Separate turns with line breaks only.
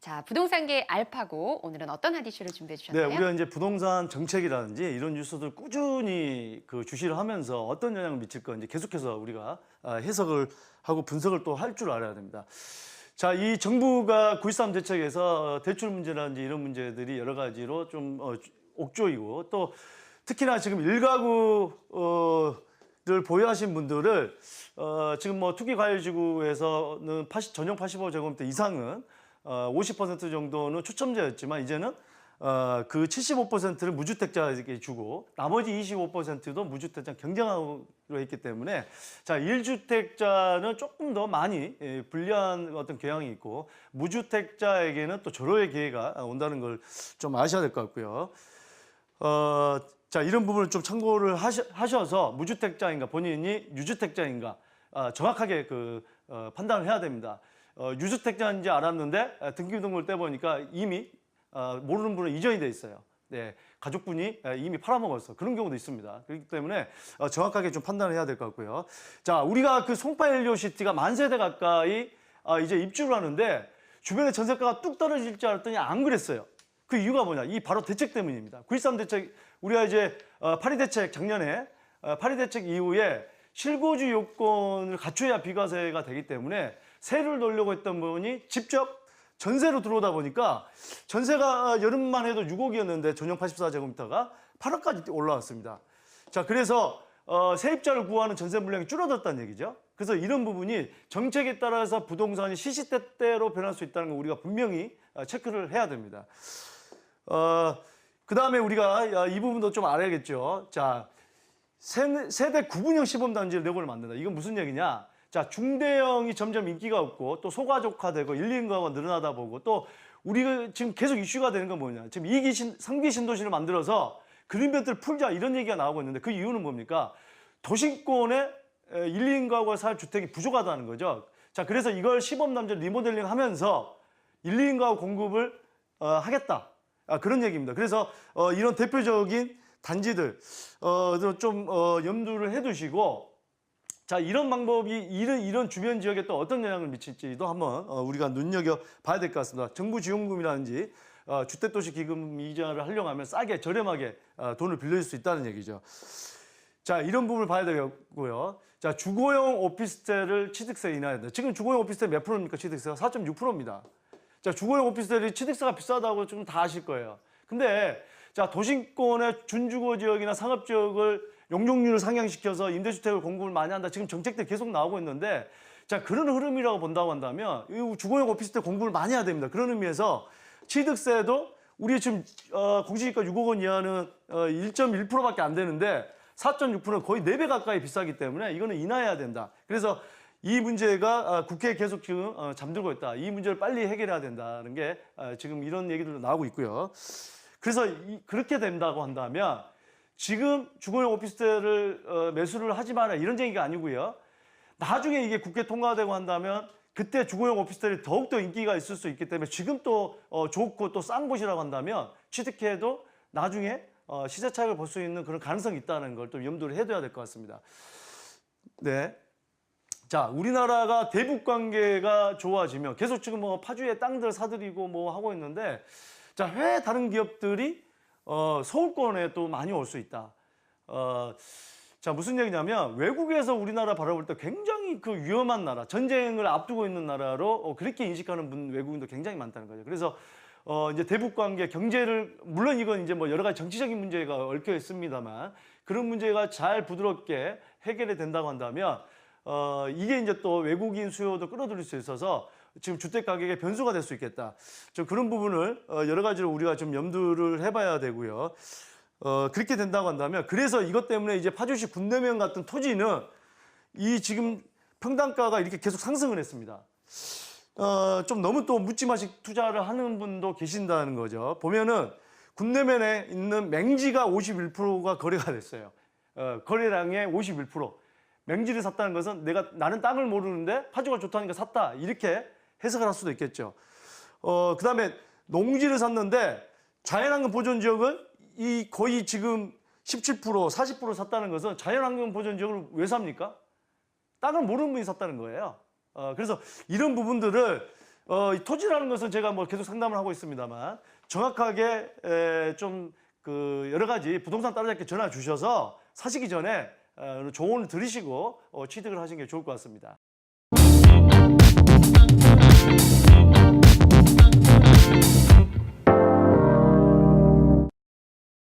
자, 부동산계 알파고 오늘은 어떤 핫이슈를 준비해
네,
주셨나요?
우리가 이제 부동산 정책이라든지 이런 뉴스들 꾸준히 주시를 하면서 어떤 영향을 미칠 건지 계속해서 우리가 해석을 하고 분석을 또 할 줄 알아야 됩니다. 자, 이 정부가 9.13 대책에서 대출 문제라든지 이런 문제들이 여러 가지로 좀 옥조이고 또 특히나 지금 일가구를 보유하신 분들을 지금 뭐 투기과열지구에서는 전용 85제곱미터 이상은 50% 정도는 초점제였지만 이제는 그 75%를 무주택자에게 주고 나머지 25%도 무주택자 경쟁하기로 했기 때문에 자, 1주택자는 조금 더 많이 불리한 어떤 경향이 있고 무주택자에게는 또 절호의 기회가 온다는 걸 좀 아셔야 될 것 같고요. 자, 이런 부분을 좀 참고를 하셔서 무주택자인가 본인이 유주택자인가 정확하게 판단을 해야 됩니다. 유주택자인지 알았는데 등기부등본을 떼보니까 이미 모르는 분은 이전이 돼 있어요. 네, 가족분이 이미 팔아먹었어. 그런 경우도 있습니다. 그렇기 때문에 정확하게 좀 판단을 해야 될 것 같고요. 자, 우리가 그 송파 헬리오시티가 10,000세대 가까이 이제 입주를 하는데 주변에 전세가가 뚝 떨어질 줄 알았더니 안 그랬어요. 그 이유가 뭐냐? 이 바로 대책 때문입니다. 9.13 대책, 우리가 이제 8.2 대책 작년에 8.2 대책 이후에 실거주 요건을 갖춰야 비과세가 되기 때문에 세를 놓으려고 했던 분이 직접 전세로 들어오다 보니까 전세가 여름만 해도 6억이었는데 전용 84제곱미터가 8억까지 올라왔습니다. 자, 그래서 세입자를 구하는 전세 물량이 줄어들었다는 얘기죠. 그래서 이런 부분이 정책에 따라서 부동산이 시시때때로 변할 수 있다는 걸 우리가 분명히 체크를 해야 됩니다. 그 다음에 우리가 이 부분도 좀 알아야겠죠. 자, 세대 구분형 시범단지를 내고를 만든다. 이건 무슨 얘기냐? 자, 중대형이 점점 인기가 없고 또 소가족화되고 1, 2인가가 늘어나다 보고 또 우리가 지금 계속 이슈가 되는 건 뭐냐? 지금 상비 신도시를 만들어서 그린벨트를 풀자 이런 얘기가 나오고 있는데 그 이유는 뭡니까? 도심권에 1, 2인 가구가 살 주택이 부족하다는 거죠. 자, 그래서 이걸 시범단지 리모델링 하면서 1, 2인 가구 공급을 하겠다. 그런 얘기입니다. 그래서 이런 대표적인 단지들 좀 염두를 해두시고 자, 이런 방법이 이런 주변 지역에 또 어떤 영향을 미칠지도 한번 우리가 눈여겨봐야 될 것 같습니다. 정부 지원금이라든지 주택도시기금 이자를 활용하면 싸게 저렴하게 돈을 빌릴 수 있다는 얘기죠. 자, 이런 부분을 봐야 되고요. 자, 주거용 오피스텔을 취득세 인하해야 된다. 지금 주거용 오피스텔 몇 프로입니까? 취득세가 4.6%입니다. 자, 주거용 오피스텔이 취득세가 비싸다고 좀 다 아실 거예요. 근데 자, 도심권의 준주거 지역이나 상업 지역을 용적률을 상향시켜서 임대주택을 공급을 많이 한다. 지금 정책들 계속 나오고 있는데 자, 그런 흐름이라고 본다고 한다면 이 주거용 오피스텔 공급을 많이 해야 됩니다. 그런 의미에서 취득세도 우리 지금 공시지가 6억 원 이하는 1.1%밖에 안 되는데 4.6%는 거의 4배 가까이 비싸기 때문에 이거는 인하해야 된다. 그래서 이 문제가 국회에 계속 지금 잠들고 있다. 이 문제를 빨리 해결해야 된다는 게 지금 이런 얘기들도 나오고 있고요. 그래서 그렇게 된다고 한다면 지금 주거용 오피스텔을 매수를 하지 마라 이런 얘기가 아니고요. 나중에 이게 국회 통과되고 한다면 그때 주거용 오피스텔이 더욱더 인기가 있을 수 있기 때문에 지금 또 좋고 또 싼 곳이라고 한다면 취득해도 나중에 시세 차익을 볼 수 있는 그런 가능성이 있다는 걸 또 염두를 해둬야 될 것 같습니다. 네. 자, 우리나라가 대북 관계가 좋아지면 계속 지금 뭐 파주에 땅들 사들이고 뭐 하고 있는데 자, 해외 다른 기업들이 서울권에 또 많이 올 수 있다. 자, 무슨 얘기냐면 외국에서 우리나라 바라볼 때 굉장히 위험한 나라, 전쟁을 앞두고 있는 나라로 그렇게 인식하는 외국인도 굉장히 많다는 거죠. 그래서 이제 대북 관계, 경제를 물론 이건 이제 뭐 여러 가지 정치적인 문제가 얽혀 있습니다만 그런 문제가 잘 부드럽게 해결이 된다고 한다면 이게 이제 또 외국인 수요도 끌어들일 수 있어서 지금 주택 가격의 변수가 될 수 있겠다. 좀 그런 부분을 여러 가지로 우리가 좀 염두를 해봐야 되고요. 그렇게 된다고 한다면 그래서 이것 때문에 이제 파주시 군내면 같은 토지는 이 지금 평당가가 이렇게 계속 상승을 했습니다. 좀 너무 또 묻지마식 투자를 하는 분도 계신다는 거죠. 보면은 군내면에 있는 맹지가 51%가 거래가 됐어요. 거래량의 51%. 맹지를 샀다는 것은 나는 땅을 모르는데 파주가 좋다니까 샀다. 이렇게 해석을 할 수도 있겠죠. 그 다음에 농지를 샀는데 자연환경 보존 지역은 거의 지금 17%, 40% 샀다는 것은 자연환경 보존 지역을 왜 삽니까? 땅을 모르는 분이 샀다는 거예요. 그래서 이런 부분들을 이 토지라는 것은 제가 뭐 계속 상담을 하고 있습니다만 정확하게 좀 그 여러 가지 부동산 따라잡기 전화 주셔서 사시기 전에 조언을 들으시고 취득을 하시는 게 좋을 것 같습니다.